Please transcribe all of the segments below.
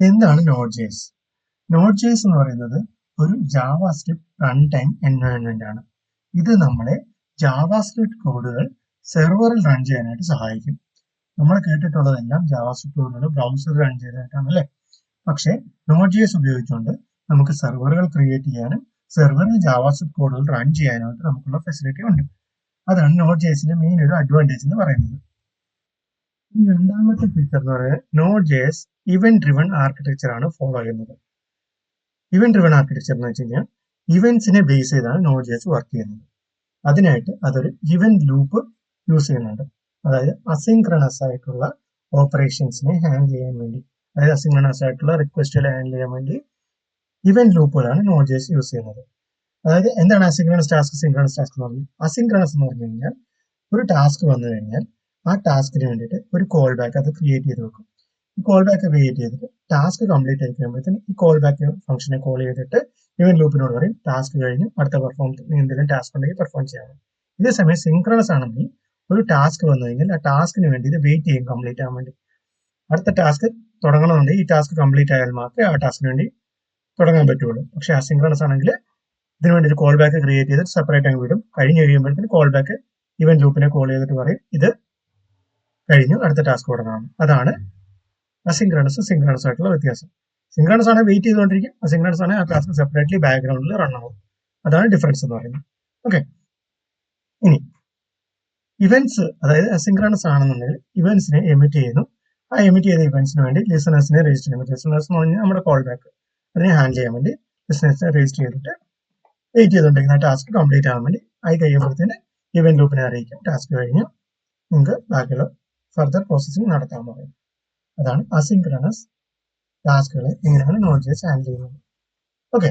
എന്താണ് Node.js? Node.js എന്ന് പറയുന്നത് ഒരു ജാവാസ്ക്രിപ്റ്റ് റൺ ടൈം എൻവയോൺമെന്റ് ആണ്. ഇത് നമ്മളെ ജാവാസ്ക്രിപ്റ്റ് കോഡുകൾ സെർവറിൽ റൺ ചെയ്യാനായിട്ട് സഹായിക്കും. നമ്മൾ കേട്ടിട്ടുള്ളതെല്ലാം ജാവാസ്ക്രിപ്റ്റ് കോഡുകൾ ബ്രൗസറിൽ റൺ ചെയ്തിട്ടാണ് അല്ലേ? പക്ഷേ Node.js ഉപയോഗിച്ചുകൊണ്ട് നമുക്ക് സെർവറുകൾ ക്രിയേറ്റ് ചെയ്യാനും സെർവറിൽ ജാവാസ്ക്രിപ്റ്റ് കോഡുകൾ റൺ ചെയ്യാനായിട്ട് നമുക്കുള്ള ഫെസിലിറ്റി ഉണ്ട്. അതാണ് Node.jsന്റെ മെയിൻ ഒരു അഡ്വാൻറ്റേജ് എന്ന് പറയുന്നത്. രണ്ടാമത്തെ ഫീച്ചർ എന്ന് പറയുന്നത് Node.js ഇവന്റ് ഡ്രിവൺ ആർക്കിടെക്ചർ ആണ് ഫോളോ ചെയ്യുന്നത്. ഇവന്റ് ഡ്രിവൺ ആർക്കിടെക്ചർ എന്ന് വെച്ച് കഴിഞ്ഞാൽ ഇവന്റ്സിനെ ബേസ് ചെയ്താണ് Node.js വർക്ക് ചെയ്യുന്നത്. അതിനായിട്ട് അതൊരു ഇവന്റ് ലൂപ്പ് യൂസ് ചെയ്യുന്നുണ്ട്. അതായത് അസിൻക്രണസ് ആയിട്ടുള്ള ഓപ്പറേഷൻസിനെ ഹാൻഡിൽ ചെയ്യാൻ വേണ്ടി, അതായത് അസിൻക്രണസ് ആയിട്ടുള്ള റിക്വസ്റ്റുകളെ ഹാൻഡിൽ ചെയ്യാൻ വേണ്ടി ഇവന്റ് ലൂപ്പുകളാണ് Node.js യൂസ് ചെയ്യുന്നത്. അതായത് എന്താണ് അസിൻക്രണസ് ടാസ്ക്, സിൻക്രണസ് ടാസ്ക് എന്ന് പറഞ്ഞാൽ, അസിൻക്രണസ് എന്ന് പറഞ്ഞു കഴിഞ്ഞാൽ ഒരു ടാസ്ക് വന്നു കഴിഞ്ഞാൽ ആ ടാസ്കിന് വേണ്ടിയിട്ട് ഒരു കോൾ ബാക്ക് അത് ക്രിയേറ്റ് ചെയ്ത് വെക്കും. ഈ കോൾ ബാക്ക് ക്രിയേറ്റ് ചെയ്തിട്ട് ടാസ്ക് കംപ്ലീറ്റ് ആയി കഴിയുമ്പോഴത്തേന് ഈ കോൾ ബാക്ക് ഫംഗ്ഷനെ കോൾ ചെയ്തിട്ട് ഇവന്റ് ലൂപ്പിനോട് പറയും ടാസ്ക് കഴിഞ്ഞു, അടുത്ത എന്തെങ്കിലും ടാസ്ക് ഉണ്ടെങ്കിൽ പെർഫോം ചെയ്യണം. ഇതേസമയം സിൻക്രണസ് ആണെങ്കിൽ ഒരു ടാസ്ക് വന്നു കഴിഞ്ഞാൽ ആ ടാസ്കിന് വേണ്ടി ഇത് വെയിറ്റ് ചെയ്യും കംപ്ലീറ്റ് ആകാൻ വേണ്ടി. അടുത്ത ടാസ്ക് തുടങ്ങണമെന്നുണ്ടെങ്കിൽ ഈ ടാസ്ക് കംപ്ലീറ്റ് ആയാൽ മാത്രമേ ആ ടാസ്കിന് വേണ്ടി തുടങ്ങാൻ പറ്റുള്ളൂ. പക്ഷെ അസിൻക്രണസ് ആണെങ്കിൽ ഇതിനു വേണ്ടി ഒരു കോൾ ബാക്ക് ക്രിയേറ്റ് ചെയ്ത് സെപ്പറേറ്റ് ആയി വിടും. കഴിഞ്ഞ് കഴിയുമ്പോഴത്തേന് കോൾ ബാക്ക് ഇവന്റ് ലൂപ്പിനെ കോൾ ചെയ്തിട്ട് പറയും ഇത് കഴിഞ്ഞു, അടുത്ത ടാസ്ക് തുടങ്ങണം. അതാണ് അസിൻക്രണസ് സിൻക്രണസ് ആയിട്ടുള്ള വ്യത്യാസം. സിൻക്രണസ് ആണ് വെയിറ്റ് ചെയ്തുകൊണ്ടിരിക്കും, അസിൻക്രണസ് ആണ് ആ ടാസ്ക് സെപ്പറേറ്റ്ലി ബാക്ക്ഗ്രൗണ്ടിൽ റൺ ആവും. അതാണ് ഡിഫറൻസ് എന്ന് പറയുന്നത്. ഓക്കെ, ഇനി ഇവന്റ്സ്, അതായത് അസിൻക്രണസ് ആണെന്നുണ്ടെങ്കിൽ ഇവന്റ്സിനെ എമിറ്റ് ചെയ്യുന്നു. ആ എമിറ്റ് ചെയ്ത ഇവന്റ്സിന് വേണ്ടി ലിസണേഴ്സിനെ രജിസ്റ്റർ ചെയ്യുന്നു. ലിസണേഴ്സ് എന്ന് പറഞ്ഞാൽ നമ്മുടെ കോൾ ബാക്ക്, അതിനെ ഹാൻഡിൽ ചെയ്യാൻ വേണ്ടി ലിസണേഴ്സിനെ രജിസ്റ്റർ ചെയ്തിട്ട് വെയിറ്റ് ചെയ്തുകൊണ്ടിരിക്കുന്ന ടാസ്ക് കംപ്ലീറ്റ് ആകാൻ വേണ്ടി ആയി കഴിയുമ്പോഴത്തേന് ഇവന്റ് ലൂപ്പിനെ അറിയിക്കും ടാസ്ക് കഴിഞ്ഞു, നിങ്ങൾക്ക് ബാക്കിയുള്ള ഫർദർ പ്രോസസ്സിംഗ് നടത്താൻ പറയും. അതാണ് അസിൻക്രണസ് ടാസ്കുകളെ എങ്ങനെയാണ് Node.js ഹാൻഡിൽ ചെയ്യുന്നത്. ഓക്കെ,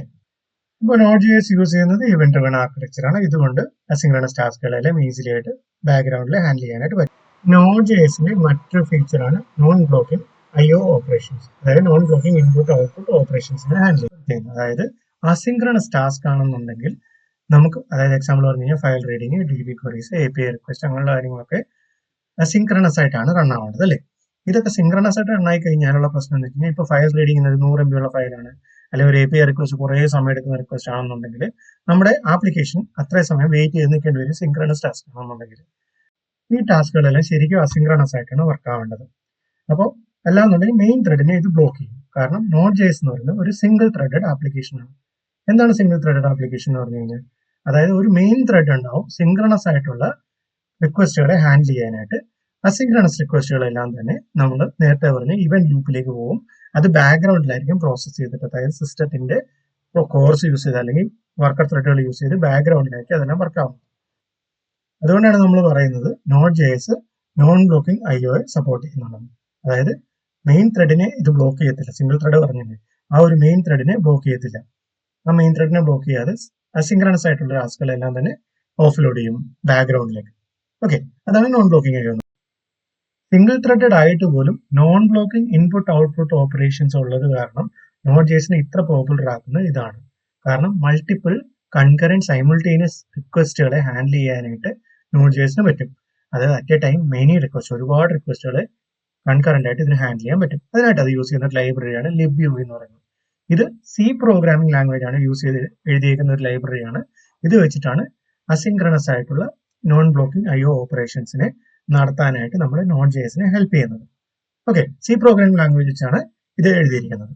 ഇപ്പോൾ Node.js യൂസ് ചെയ്യുന്നത് ഇവന്റ് ഡ്രിവൺ ആർക്കിടെക്ചർ ആണ്. ഇതുകൊണ്ട് അസിൻക്രണസ് ടാസ്കുകളെല്ലാം ഈസിലി ആയിട്ട് ബാക്ക്ഗ്രൗണ്ടിൽ ഹാൻഡിൽ ചെയ്യാനായിട്ട് പറ്റും. Node.jsന്റെ മറ്റൊരു ഫീച്ചറാണ് നോൺ ബ്ലോക്കിംഗ് IO ഓപ്പറേഷൻസ്, അതായത് നോൺ ബ്ലോക്കിംഗ് ഇൻപുട്ട് ഔട്ട്പുട്ട് ഓപ്പറേഷൻസിനെ ഹാൻഡിൽ ചെയ്യുന്നത്. അതായത് അസിൻക്രണസ് ടാസ്ക് ആണെന്നുണ്ടെങ്കിൽ നമുക്ക്, അതായത് എക്സാമ്പിൾ പറഞ്ഞു കഴിഞ്ഞാൽ file reading, DB queries, API request, അങ്ങനെയുള്ള കാര്യങ്ങളൊക്കെ അസിൻക്രണസ് ആയിട്ടാണ് റൺ ആവേണ്ടത് അല്ലേ? ഇതൊക്കെ സിൻക്രണസ് ആയിട്ട് റൺ ആയി കഴിഞ്ഞാലുള്ള പ്രശ്നം എന്ന് വെച്ച് കഴിഞ്ഞാൽ ഇപ്പോൾ ഫയൽ റീഡിങ് 100 MB ഉള്ള ഫയലാണ്, അല്ലെങ്കിൽ ഒരു API റിക്വസ്റ്റ് കുറേ സമയം എടുക്കുന്ന റിക്വസ്റ്റ് ആണെന്നുണ്ടെങ്കിൽ നമ്മുടെ ആപ്ലിക്കേഷൻ അത്രയും സമയം വെയിറ്റ് ചെയ്ത് നിൽക്കേണ്ടി വരും. സിൻക്രണസ് ടാസ്ക് ആണെന്നുണ്ടെങ്കിൽ ഈ ടാസ്കുകളെല്ലാം ശരിക്കും അസിൻക്രണസ് ആയിട്ടാണ് വർക്ക് ആവേണ്ടത്. അപ്പോൾ അല്ലാന്നുണ്ടെങ്കിൽ മെയിൻ ത്രെഡിനെ ഇത് ബ്ലോക്ക് ചെയ്യും. കാരണം Node.js എന്ന് പറയുന്നത് ഒരു സിംഗിൾ ത്രെഡഡ് ആപ്ലിക്കേഷൻ ആണ്. എന്താണ് സിംഗിൾ ത്രെഡഡ് ആപ്ലിക്കേഷൻ എന്ന് പറഞ്ഞു കഴിഞ്ഞാൽ, അതായത് ഒരു മെയിൻ ത്രെഡ് ഉണ്ടാവും സിൻക്രണസ് ആയിട്ടുള്ള റിക്വസ്റ്റുകളെ ഹാൻഡിൽ ചെയ്യാനായിട്ട്. അസിൻക്രണസ് റിക്വസ്റ്റുകളെല്ലാം തന്നെ നമ്മൾ നേരത്തെ പറഞ്ഞ ഇവന്റ് ലൂപ്പിലേക്ക് പോകും. അത് ബാക്ക്ഗ്രൗണ്ടിലായിരിക്കും പ്രോസസ് ചെയ്തിട്ട്, അതായത് സിസ്റ്റത്തിന്റെ കോർസ് യൂസ് ചെയ്ത് അല്ലെങ്കിൽ വർക്കർ ത്രെഡുകൾ യൂസ് ചെയ്ത് ബാക്ക്ഗ്രൗണ്ടിലേക്ക് അതെല്ലാം വർക്ക് ആവും. അതുകൊണ്ടാണ് നമ്മൾ പറയുന്നത് Node.js non blocking IO support ചെയ്യുന്നുണ്ടെന്ന്. അതായത് മെയിൻ ത്രെഡിനെ ഇത് ബ്ലോക്ക് ചെയ്യത്തില്ല. സിംഗിൾ ത്രെഡ് പറഞ്ഞില്ലേ, ആ ഒരു മെയിൻ ത്രെഡിനെ ബ്ലോക്ക് ചെയ്യത്തില്ല. ആ മെയിൻ ത്രെഡിനെ ബ്ലോക്ക് ചെയ്യാതെ അസിൻക്രണസ് ആയിട്ടുള്ള ടാസ്കുകളെല്ലാം തന്നെ ഓഫ്ലോഡ് ചെയ്യും ബാക്ക്ഗ്രൗണ്ടിലേക്ക്. ഓക്കെ, അതാണ് non blocking IO. Single threaded ആയിട്ട് പോലും non blocking input output operations ഉള്ളത് കാരണം Node.jsനെ ഇത്ര പോപ്പുലർ ആക്കുന്നത് ഇതാണ്. കാരണം മൾട്ടിപ്പിൾ കൺകറന്റ് സൈമിൾട്ടേനിയസ് റിക്വസ്റ്റുകളെ ഹാൻഡിൽ ചെയ്യാനായിട്ട് Node.jsന് പറ്റും. അതായത് at A time many request, ഒരുപാട് റിക്വസ്റ്റുകളെ കൺകറന്റ് ആയിട്ട് ഇതിന് ഹാൻഡിൽ ചെയ്യാൻ പറ്റും. അതിനായിട്ട് അത് യൂസ് ചെയ്യുന്ന ഒരു ലൈബ്രറിയാണ് libuv എന്ന് പറയുന്നത്. ഇത് C പ്രോഗ്രാമിംഗ് ലാംഗ്വേജ് ആണ് യൂസ് ചെയ്ത് എഴുതിയേക്കുന്ന ഒരു ലൈബ്രറിയാണ്. ഇത് വെച്ചിട്ടാണ് അസിൻക്രണസ് ആയിട്ടുള്ള നോൺ ബ്ലോക്കിംഗ് IO ഓപ്പറേഷൻസിനെ നടത്താനായിട്ട് നമ്മൾ Node.jsനെ ഹെൽപ്പ് ചെയ്യുന്നത്. ഓക്കെ, C പ്രോഗ്രാമിംഗ് ലാംഗ്വേജ് വെച്ചാണ് ഇത് എഴുതിയിരിക്കുന്നത്.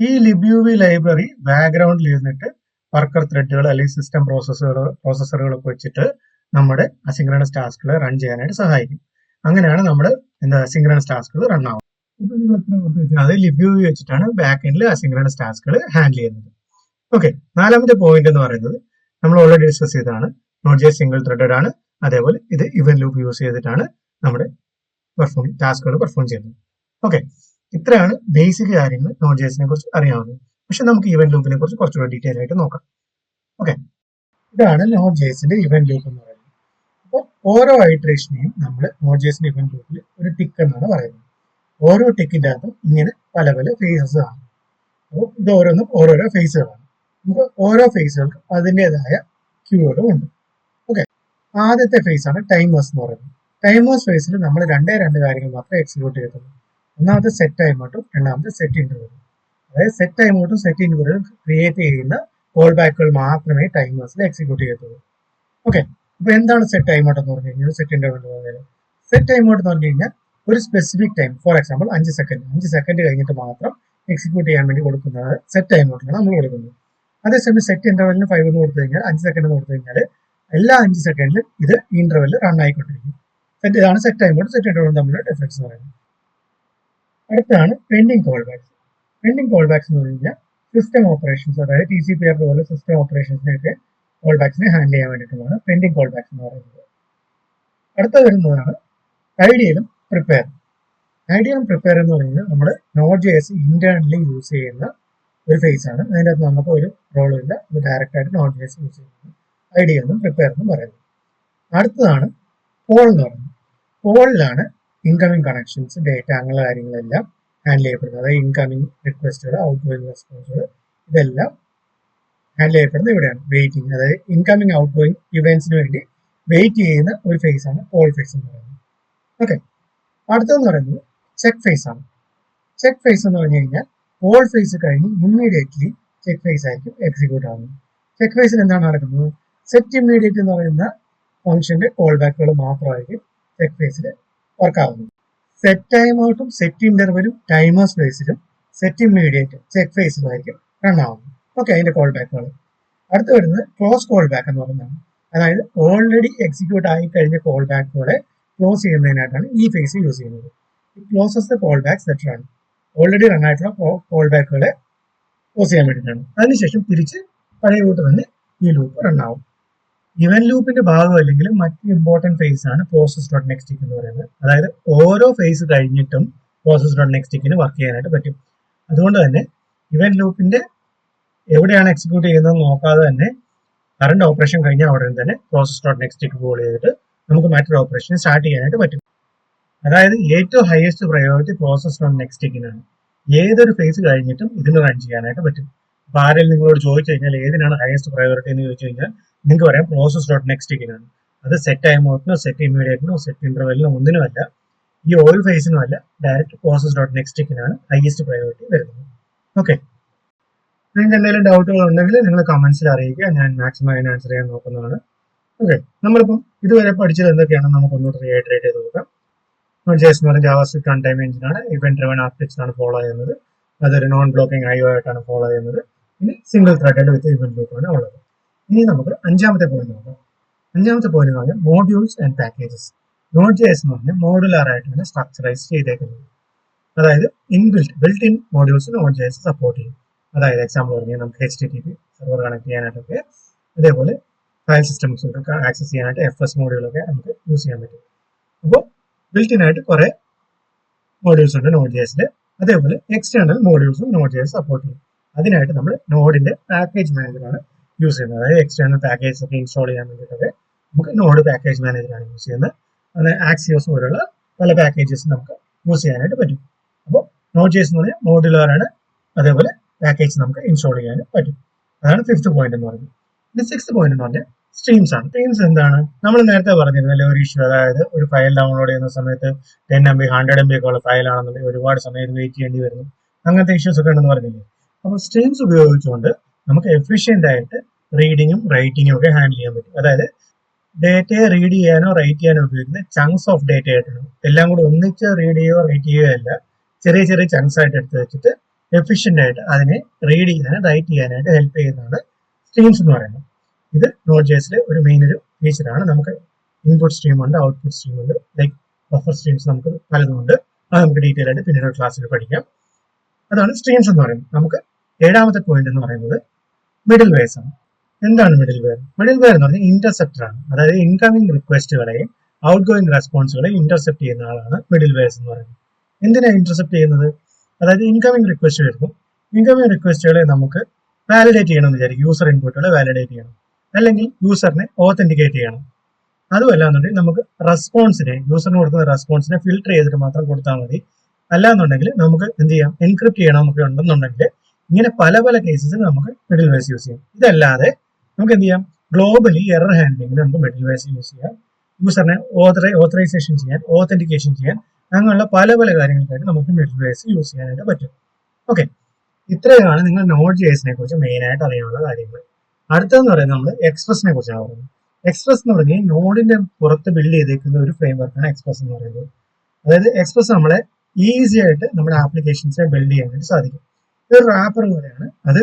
ഈ libuv ലൈബ്രറി ബാക്ക്ഗ്രൗണ്ടിൽ ഇരുന്നിട്ട് വർക്കർ ത്രെഡുകൾ അല്ലെങ്കിൽ സിസ്റ്റം പ്രോസസ്സറുകളൊക്കെ വെച്ചിട്ട് നമ്മുടെ അസിൻക്രണസ് ടാസ്കുകളെ റൺ ചെയ്യാനായിട്ട് സഹായിക്കും. അങ്ങനെയാണ് നമ്മുടെ സിൻക്രണസ് ടാസ്കുകൾ റൺ ആവുന്നത്. ഇപ്പൊ നിങ്ങൾ എത്ര ഓർത്ത്, അത് libuv വെച്ചിട്ടാണ് ബാക്ക് എൻഡിൽ അസിൻക്രണസ് ടാസ്കുകൾ ഹാൻഡിൽ ചെയ്യുന്നത്. ഓക്കെ, നാലാമത്തെ പോയിന്റ് എന്ന് പറയുന്നത് നമ്മൾ ഓൾറെഡി ഡിസ്കസ് ചെയ്തതാണ്. Node.js സിംഗിൾ ത്രെഡഡ് ആണ്. അതേപോലെ ഇത് ഇവന്റ് ലൂപ്പ് യൂസ് ചെയ്തിട്ടാണ് നമ്മുടെ ടാസ്കുകൾ പെർഫോം ചെയ്യുന്നത്. ഓക്കെ, ഇത്രയാണ് ബേസിക് കാര്യങ്ങൾ Node.jsനെ കുറിച്ച് അറിയാവുന്നത്. പക്ഷെ നമുക്ക് ഇവന്റ് ലൂപ്പിനെ കുറിച്ച് കുറച്ചുകൂടി ഡീറ്റെയിൽ ആയിട്ട് നോക്കാം. ഓക്കെ, ഇതാണ് Node.jsന്റെ ഇവന്റ് ലൂപ്പ് എന്ന് പറയുന്നത്. അപ്പോൾ ഓരോ ഐറ്ററേഷനെയും നമ്മൾ Node.jsന്റെ ഇവന്റ് ലൂപ്പിൽ ഒരു ടിക്ക് എന്നാണ് പറയുന്നത്. ഓരോ ടിക്കിന്റെ അകത്തും ഇങ്ങനെ പല പല ഫേസസ് ആണ്. അപ്പോൾ ഇത് ഓരോന്നും ഓരോരോ ഫേസുകളാണ്. നമുക്ക് ഓരോ ഫേസുകൾക്കും അതിൻ്റെതായ ക്യൂകളും ഉണ്ട്. ഓക്കെ, ആദ്യത്തെ ഫേസ് ആണ് ടൈമേഴ്സ് എന്ന് പറയുന്നത്. ടൈമേഴ്സ് ഫേസിൽ നമ്മൾ രണ്ട് കാര്യങ്ങൾ മാത്രമേ എക്സിക്യൂട്ട് ചെയ്യത്തുള്ളൂ. ഒന്നാമത്തെ സെറ്റ് ടൈം ഔട്ടും രണ്ടാമത്തെ സെറ്റ് ഇന്റർവെലും. അതായത് സെറ്റ് ടൈം ഔട്ടും സെറ്റ് ഇന്റർവെലും ക്രിയേറ്റ് ചെയ്യുന്ന കോൾ ബാക്കുകൾ മാത്രമേ ടൈമേഴ്സിൽ എക്സിക്യൂട്ട് ചെയ്യത്തുള്ളൂ. ഓക്കെ, അപ്പൊ എന്താണ് സെറ്റ് ടൈം ഔട്ട് എന്ന് പറഞ്ഞു കഴിഞ്ഞാൽ, സെറ്റ് ഇന്റർവെൽ എന്ന് പറഞ്ഞാൽ സെറ്റ് ടൈം ഔട്ട് എന്ന് പറഞ്ഞു കഴിഞ്ഞാൽ ഒരു specific time, for example 5 second കഴിഞ്ഞിട്ട് മാത്രം എക്സിക്യൂട്ട് ചെയ്യാൻ വേണ്ടി കൊടുക്കുന്നത് സെറ്റ് ടൈം ഔട്ടിലാണ് നമ്മൾ കൊടുക്കുന്നത്. അതേസമയം സെറ്റ് ഇന്റർവെലിന് 5 എന്ന് കൊടുത്തു കഴിഞ്ഞാൽ 5 സെക്കൻഡ് എന്ന് കൊടുത്തു കഴിഞ്ഞാൽ എല്ലാ 5 സെക്കൻഡിലും ഇത് ഇന്റർവെൽ റൺ ആയിക്കൊണ്ടിരിക്കും. ഇതാണ് set timeout set interval തമ്മിലുള്ള ഡിഫറൻസ് എന്ന് പറയുന്നത്. അടുത്താണ് pending callbacks. Pending callbacks എന്ന് പറഞ്ഞു കഴിഞ്ഞാൽ സിസ്റ്റം ഓപ്പറേഷൻസ്, അതായത് TCP/IP പോലെ സിസ്റ്റം ഓപ്പറേഷൻസിനെയൊക്കെ കോൾ ബാക്സിനെ ഹാൻഡിൽ ചെയ്യാൻ വേണ്ടിയിട്ടുള്ളതാണ് പെൻഡിങ് കോൾ ബാക്സ് എന്ന് പറയുന്നത്. അടുത്ത വരുന്നതാണ് ഐഡിയലും പ്രിപ്പയർ. ഐഡിയലും പ്രിപ്പയർ എന്ന് പറയുന്നത് നമ്മൾ Node.js ഇന്റേണലി യൂസ് ചെയ്യുന്ന ഒരു ഫേസ് ആണ്. അതിൻ്റെ അകത്ത് നമുക്ക് ഒരു റോളും ഇല്ല, ഇത് ഡയറക്റ്റ് ആയിട്ട് Node.js യൂസ് ചെയ്യുന്നത് ഐഡിയ എന്നും പ്രിപ്പയർ എന്നും പറയുന്നത്. അടുത്തതാണ് പോൾ എന്ന് പറയുന്നത്. പോളിലാണ് ഇൻകമിംഗ് കണക്ഷൻസ്, ഡേറ്റ, അങ്ങനെയുള്ള കാര്യങ്ങളെല്ലാം ഹാൻഡിൽ ചെയ്യപ്പെടുന്നത്. അതായത് ഇൻകമിംഗ് റിക്വസ്റ്റുകൾ, ഔട്ട് ഗോയിങ് റെസ്പോൺസുകൾ, ഇതെല്ലാം ഹാൻഡിൽ ചെയ്യപ്പെടുന്നത് ഇവിടെയാണ്. വെയിറ്റിംഗ്, അതായത് ഇൻകമിംഗ് ഔട്ട് ഗോയിങ് ഇവന്റ്സിന് വേണ്ടി വെയിറ്റ് ചെയ്യുന്ന ഒരു ഫേസ് ആണ് പോൾ ഫേസ് എന്ന് പറയുന്നത്. ഓക്കെ, അടുത്തതെന്ന് പറയുന്നത് ചെക്ക് ഫേസ് ആണ്. ചെക്ക് ഫേസ് എന്ന് പറഞ്ഞു കഴിഞ്ഞാൽ പോൾ ഫേസ് കഴിഞ്ഞ് ഇമ്മീഡിയറ്റ്ലി ചെക്ക് ഫേസ് ആയിരിക്കും എക്സിക്യൂട്ട് ആവുന്നത്. ചെക്ക് ഫേസിൽ എന്താണ് നടക്കുന്നത്? സെറ്റ് ഇമ്മീഡിയറ്റ് എന്ന് പറയുന്ന ഫംഗ്ഷന്റെ കോൾ ബാക്കുകൾ മാത്രമായിരിക്കും ചെക്ക് ഫേസിൽ വർക്ക് ആവുന്നത്. സെറ്റ് ടൈം ഔട്ടും സെറ്റ് ഇന്റർവെലും ടൈമർ സ്പേസിലും സെറ്റ് ഇമ്മീഡിയറ്റ് ചെക്ക് ഫേസിലുമായിരിക്കും റൺ ആവുന്നത്. ഓക്കെ, അതിന്റെ കോൾ ബാക്കുകൾ. അടുത്ത് വരുന്നത് ക്ലോസ് കോൾ ബാക്ക് എന്ന് പറയുന്നതാണ്. അതായത് ഓൾറെഡി എക്സിക്യൂട്ട് ആയി കഴിഞ്ഞ കോൾ ബാക്കുകളെ ക്ലോസ് ചെയ്യുന്നതിനായിട്ടാണ് ഈ ഫേസ് യൂസ് ചെയ്യുന്നത്. Closes the call backs that run. Already run ആയിട്ടുള്ള കോൾ ബാക്കുകളെ ക്ലോസ് ചെയ്യാൻ വേണ്ടിയിട്ടാണ്. അതിനുശേഷം തിരിച്ച് പഴയ കൂട്ട് തന്നെ ഈ ലൂപ്പ് റൺ ആവും. ഇവൻ ലൂപ്പിന്റെ ഭാഗമല്ലെങ്കിലും മറ്റൊരു ഇമ്പോർട്ടന്റ് ഫേസ് ആണ് പ്രോസസ് ഡോട്ട് നെക്സ്റ്റ് എന്ന് പറയുന്നത്. അതായത് ഓരോ ഫേസ് കഴിഞ്ഞിട്ടും പ്രോസസ് ഡോട്ട് നെക്സ്റ്റ് വർക്ക് ചെയ്യാനായിട്ട് പറ്റും. അതുകൊണ്ട് തന്നെ ഇവൻ ലൂപ്പിന്റെ എവിടെയാണ് എക്സിക്യൂട്ട് ചെയ്യുന്നത് നോക്കാതെ തന്നെ കറണ്ട് ഓപ്പറേഷൻ കഴിഞ്ഞാൽ ഉടനെ തന്നെ പ്രോസസ് ഡോട്ട് നെക്സ്റ്റ് കോൾ ചെയ്തിട്ട് നമുക്ക് മറ്റൊരു ഓപ്പറേഷൻ സ്റ്റാർട്ട് ചെയ്യാനായിട്ട് പറ്റും. അതായത് ഏറ്റവും ഹയസ്റ്റ് പ്രയോറിറ്റി പ്രോസസ് ഡോട്ട് നെക്സ്റ്റിനാണ്. ഏതൊരു ഫേസ് കഴിഞ്ഞിട്ടും ഇതിന് റൺ ചെയ്യാനായിട്ട് പറ്റും. അപ്പൊ ആരെങ്കിലും നിങ്ങളോട് ചോദിച്ചു കഴിഞ്ഞാൽ ഏതിനാണ് ഹയസ്റ്റ് പ്രയോറിറ്റി എന്ന് ചോദിച്ചു കഴിഞ്ഞാൽ നിങ്ങൾക്ക് പറയാം പ്രോസസ് ഡോട്ട് നെക്സ്റ്റിനാണ്. അത് സെറ്റ് ടൈം ഔട്ടിനോ സെറ്റ് ഇമ്മീഡിയറ്റിനോ സെറ്റ് ഇന്റർവെലിനോ ഒന്നിനുമല്ല, ഈ ഓരോ ഫേസിനും അല്ല, ഡയറക്റ്റ് പ്രോസസ് ഡോട്ട് നെക്സ്റ്റിനാണ് ഹയസ്റ്റ് പ്രയോറിറ്റി വരുന്നത്. ഓക്കെ, നിങ്ങൾക്ക് എന്തെങ്കിലും ഡൗട്ടുകൾ ഉണ്ടെങ്കിൽ നിങ്ങൾ കമന്റ്സിൽ അറിയിക്കുക, ഞാൻ മാക്സിമം അതിന് ആൻസർ ചെയ്യാൻ നോക്കുന്നതാണ്. ഓക്കെ, നമ്മളിപ്പം ഇതുവരെ പഠിച്ചത് എന്തൊക്കെയാണെന്ന് നമുക്ക് ഒന്നുകൂടി റീഐറ്ററേറ്റ് ചെയ്ത് നോക്കാം. Node.js എന്ന് പറഞ്ഞാൽ ജാവാസ്ക്രിപ്റ്റ് റൺ ടൈം എഞ്ചിനാണ്. ഇവന്റ് ഡ്രിവൺ ആർക്കിടെക്ചർ ആണ് ഫോളോ ചെയ്യുന്നത്. അതൊരു നോൺ ബ്ലോക്കിംഗ് IO ആയിട്ടാണ് ഫോളോ ചെയ്യുന്നത്. ഇനി സിംഗിൾ ത്രെഡഡ് വിത്ത് ഇവന്റ് ലൂപ്പാണ് ഉള്ളത്. ഇനി നമുക്ക് അഞ്ചാമത്തെ പോയിന്റ് നോക്കാം. അഞ്ചാമത്തെ പോയിന്റ് എന്ന് പറഞ്ഞാൽ മോഡ്യൂൾസ് ആൻഡ് പാക്കേജസ്. Node.js എന്ന് പറഞ്ഞാൽ മോഡുലാർ ആയിട്ടാണ് സ്ട്രക്ചറൈസ് ചെയ്തേക്കുന്നത്. അതായത് built in modules Node.js support ചെയ്യും. അതായത് എക്സാമ്പിൾ പറഞ്ഞാൽ നമുക്ക് HTTP സെർവർ കണക്ട് ചെയ്യാനായിട്ടൊക്കെ, അതേപോലെ ഫയൽ സിസ്റ്റംസ് ആക്സസ് ചെയ്യാനായിട്ട് FS മോഡ്യൂളൊക്കെ നമുക്ക് യൂസ് ചെയ്യാൻ പറ്റും. അപ്പോൾ ബിൽറ്റ് ഇൻ ആയിട്ട് കുറെ മോഡ്യൂൾസ് ഉണ്ട് Node.jsൽ. അതേപോലെ എക്സ്റ്റേണൽ മോഡ്യൂൾസും Node.js സപ്പോർട്ട് ചെയ്യും. അതിനായിട്ട് നമ്മൾ നോഡിന്റെ പാക്കേജ് മാനേജറാണ് യൂസ് ചെയ്യുന്നത്. അതായത് എക്സ്റ്റേണൽ പാക്കേജ് ഒക്കെ ഇൻസ്റ്റാൾ ചെയ്യാൻ വേണ്ടിയിട്ടൊക്കെ നമുക്ക് നോഡ് പാക്കേജ് മാനേജറാണ് യൂസ് ചെയ്യുന്നത്. അത് ആക്സിയോസ് പോലുള്ള പല പാക്കേജസ് നമുക്ക് യൂസ് ചെയ്യാനായിട്ട് പറ്റും. അപ്പോൾ Node.js എന്ന് പറഞ്ഞാൽ മോഡുലാർ ആണ്, അതേപോലെ പാക്കേജ് നമുക്ക് ഇൻസ്റ്റാൾ ചെയ്യാനും പറ്റും. അതാണ് ഫിഫ്ത്ത് പോയിന്റ് എന്ന് പറയുന്നത്. ഇനി സിക്സ്ത് പോയിന്റ് എന്ന് പറഞ്ഞാൽ സ്ട്രീംസ് ആണ്. സ്ട്രീംസ് എന്താണ്? നമ്മൾ നേരത്തെ പറഞ്ഞിരുന്നല്ലേ ഒരു ഇഷ്യൂ, അതായത് ഒരു ഫയൽ ഡൗൺലോഡ് ചെയ്യുന്ന സമയത്ത് 10 MB 100 MB ഒക്കെ ഉള്ള ഫയൽ ആണെന്നുണ്ടെങ്കിൽ ഒരുപാട് സമയം വെയിറ്റ് ചെയ്യേണ്ടി വരുന്നു. അങ്ങനത്തെ ഇഷ്യൂസ് ഒക്കെ ഉണ്ടെന്ന് പറഞ്ഞില്ലേ. അപ്പോൾ സ്ട്രീംസ് ഉപയോഗിച്ചുകൊണ്ട് നമുക്ക് എഫിഷ്യന്റ് ആയിട്ട് റീഡിങ്ങും റൈറ്റിങ്ങും ഒക്കെ ഹാൻഡിൽ ചെയ്യാൻ പറ്റും. അതായത് ഡേറ്റയെ റീഡ് ചെയ്യാനോ റൈറ്റ് ചെയ്യാനോ ഉപയോഗിക്കുന്ന ചങ്ക്സ് ഓഫ് ഡേറ്റ ആയിട്ടാണ്. എല്ലാം കൂടി ഒന്നിച്ച് റീഡ് ചെയ്യുകയോ റൈറ്റ് ചെയ്യുകയോ അല്ല, ചെറിയ ചെറിയ ചങ്ക്സ് ആയിട്ട് എടുത്ത് വെച്ചിട്ട് എഫിഷ്യന്റ് ആയിട്ട് അതിനെ റീഡ് ചെയ്യാനും റൈറ്റ് ചെയ്യാനായിട്ട് ഹെൽപ്പ് ചെയ്യുന്നതാണ് സ്ട്രീംസ് എന്ന് പറയുന്നത്. ഇത് Node.jsലെ ഒരു മെയിൻ ഒരു ഫീച്ചറാണ്. നമുക്ക് ഇൻപുട്ട് സ്ട്രീം ഉണ്ട്, ഔട്ട്പുട്ട് സ്ട്രീം ഉണ്ട്, ലൈക്ക് ബഫർ സ്ട്രീംസ് നമുക്ക് പലതുമുണ്ട്. അത് നമുക്ക് ഡീറ്റെയിൽ ആയിട്ട് പിന്നീട് ക്ലാസ്സിൽ പഠിക്കാം. അതാണ് സ്ട്രീംസ് എന്ന് പറയുന്നത്. നമുക്ക് ഏഴാമത്തെ പോയിന്റ് എന്ന് പറയുന്നത് മിഡിൽ വെയർസ് ആണ്. എന്താണ് മിഡിൽ വെയർ? മിഡിൽ വെയർ എന്ന് പറഞ്ഞാൽ ഇന്റർസെപ്റ്റർ ആണ്. അതായത് ഇൻകമിംഗ് റിക്വസ്റ്റുകളെയും ഔട്ട് ഗോയിങ് റെസ്പോൺസുകളെയും ഇന്റർസെപ്റ്റ് ചെയ്യുന്ന ആളാണ് മിഡിൽ വെയർസ് എന്ന് പറയുന്നത്. എന്തിനാണ് ഇന്റർസെപ്റ്റ് ചെയ്യുന്നത്? അതായത് ഇൻകമിംഗ് റിക്വസ്റ്റ് വരുന്നു. ഇൻകമിംഗ് റിക്വസ്റ്റുകളെ നമുക്ക് വാലിഡേറ്റ് ചെയ്യണമെന്ന് വിചാരിക്കും. യൂസർ ഇൻപുട്ടുകളെ വാലിഡേറ്റ് ചെയ്യണം, അല്ലെങ്കിൽ യൂസറിനെ ഓതന്റിക്കേറ്റ് ചെയ്യണം. അതുമല്ല എന്നുണ്ടെങ്കിൽ നമുക്ക് റെസ്പോൺസിനെ, യൂസറിന് കൊടുക്കുന്ന റെസ്പോൺസിനെ ഫിൽട്ടർ ചെയ്തിട്ട് മാത്രം കൊടുത്താൽ മതി. അല്ലാന്നുണ്ടെങ്കിൽ നമുക്ക് എന്ത് ചെയ്യാം, എൻക്രിപ്റ്റ് ചെയ്യണമെന്നൊക്കെ ഉണ്ടെന്നുണ്ടെങ്കിൽ ഇങ്ങനെ പല പല കേസസിൽ നമുക്ക് മിഡിൽ വെയർസ് യൂസ് ചെയ്യാം. ഇതല്ലാതെ നമുക്ക് എന്ത് ചെയ്യാം, ഗ്ലോബലി എറർ ഹാൻഡ്ലിംഗിന് നമുക്ക് മിഡിൽ വെയർസ് യൂസ് ചെയ്യാം. യൂസറിനെ ഓതറൈസേഷൻ ചെയ്യാൻ, ഓതന്റിക്കേഷൻ ചെയ്യാൻ, അങ്ങനെയുള്ള പല പല കാര്യങ്ങൾക്കായിട്ട് നമുക്ക് മിഡിൽ വെയർസ് യൂസ് ചെയ്യാനായിട്ട് പറ്റും. ഓക്കെ, ഇത്രയാണ് നിങ്ങൾ നോഡ് ജെഎസിനെ കുറിച്ച് മെയിൻ ആയിട്ട് അറിയാനുള്ള കാര്യങ്ങൾ. അടുത്തതെന്ന് പറയുന്നത് നമ്മൾ എക്സ്പ്രസിനെ കുറിച്ചാണ് പറയുന്നത്. എക്സ്പ്രസ് എന്ന് പറഞ്ഞാൽ നോഡിന്റെ പുറത്ത് ബിൽഡ് ചെയ്തേക്കുന്ന ഒരു ഫ്രെയിം വർക്കാണ് എക്സ്പ്രസ് എന്ന് പറയുന്നത്. അതായത് എക്സ്പ്രസ് നമ്മളെ ഈസി ആയിട്ട് നമ്മുടെ ആപ്ലിക്കേഷൻസിനെ ബിൽഡ് ചെയ്യാനായിട്ട് സാധിക്കും. ഇതൊരു റാപ്പർ പോലെയാണ്. അത്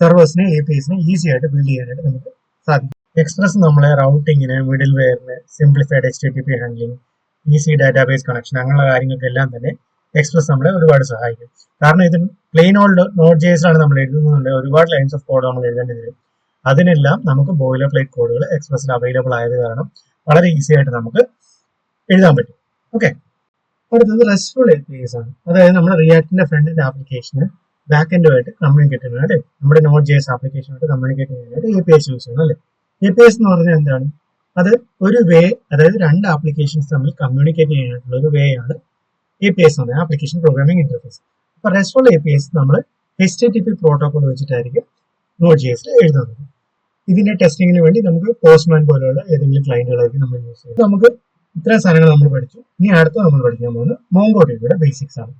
സെർവേഴ്സിനെ APIസിനെ ഈസി ആയിട്ട് ബിൽഡ് ചെയ്യാനായിട്ട് നമുക്ക് സാധിക്കും. എക്സ്പ്രസ് നമ്മളെ റൗട്ടിങ്ങിന്, മിഡിൽ വെയറിന്, simplified HTTP handling, easy database connection, അങ്ങനെയുള്ള കാര്യങ്ങൾക്കെല്ലാം തന്നെ എക്സ്പ്രസ് നമ്മളെ ഒരുപാട് സഹായിക്കും. കാരണം ഇത് പ്ലെയിൻ ഓൾഡ് നോഡ് ജെഎസിലാണ് നമ്മൾ എഴുതുന്നുണ്ട്, ഒരുപാട് ലൈൻസ് ഓഫ് കോഡ് നമ്മൾ എഴുതേണ്ടി വരും. അതിനെല്ലാം നമുക്ക് ബോയിലർ പ്ലേറ്റ് കോഡുകൾ എക്സ്പ്രസിൽ അവൈലബിൾ ആയത് കാരണം വളരെ ഈസി ആയിട്ട് നമുക്ക് എഴുതാൻ പറ്റും. ഓക്കെ, അടുത്തത് റെസ്റ്റ്ഫുൾ APIs ആണ്. അതായത് നമ്മുടെ റിയാക്ടിന്റെ ഫ്രണ്ടിന്റെ ആപ്ലിക്കേഷന് ബാക്ക് എൻഡുമായിട്ട് കമ്മ്യൂണിക്കേറ്റ് ചെയ്യണം അല്ലേ, നമ്മുടെ നോഡ് ജെഎസ് ആപ്ലിക്കേഷനായിട്ട് കമ്മ്യൂണിക്കേറ്റ് ചെയ്യാനായിട്ട് APIs യൂസ് ചെയ്യണം അല്ലേ. APIs എന്ന് പറഞ്ഞാൽ എന്താണ്? അത് ഒരു വേ, അതായത് രണ്ട് ആപ്ലിക്കേഷൻസ് തമ്മിൽ കമ്മ്യൂണിക്കേറ്റ് ചെയ്യാനായിട്ടുള്ള ഒരു വേ ആണ് APIs എന്ന് പറയുന്നത്, ആപ്ലിക്കേഷൻ പ്രോഗ്രാമിംഗ് ഇന്റർഫേസ്. അപ്പൊ റെസ്റ്റ്ഫുൾ APIs നമ്മൾ HTTP പ്രോട്ടോകോൾ വെച്ചിട്ടായിരിക്കും നോഡ് ജെഎസിൽ എഴുതുന്നത്. ഇതിന്റെ ടെസ്റ്റിങ്ങിന് വേണ്ടി നമുക്ക് പോസ്റ്റ്മാൻ പോലെയുള്ള ഏതെങ്കിലും ക്ലയന്റുകളായിരിക്കും നമ്മൾ യൂസ് ചെയ്യുന്നത്. നമുക്ക് ഇത്രയും സാധനങ്ങൾ നമ്മൾ പഠിച്ചു. ഇനി അടുത്ത നമ്മൾ പഠിക്കാൻ പോകുന്നത് മോംഗോഡിബിയുടെ ബേസിക്സ് ആണ്.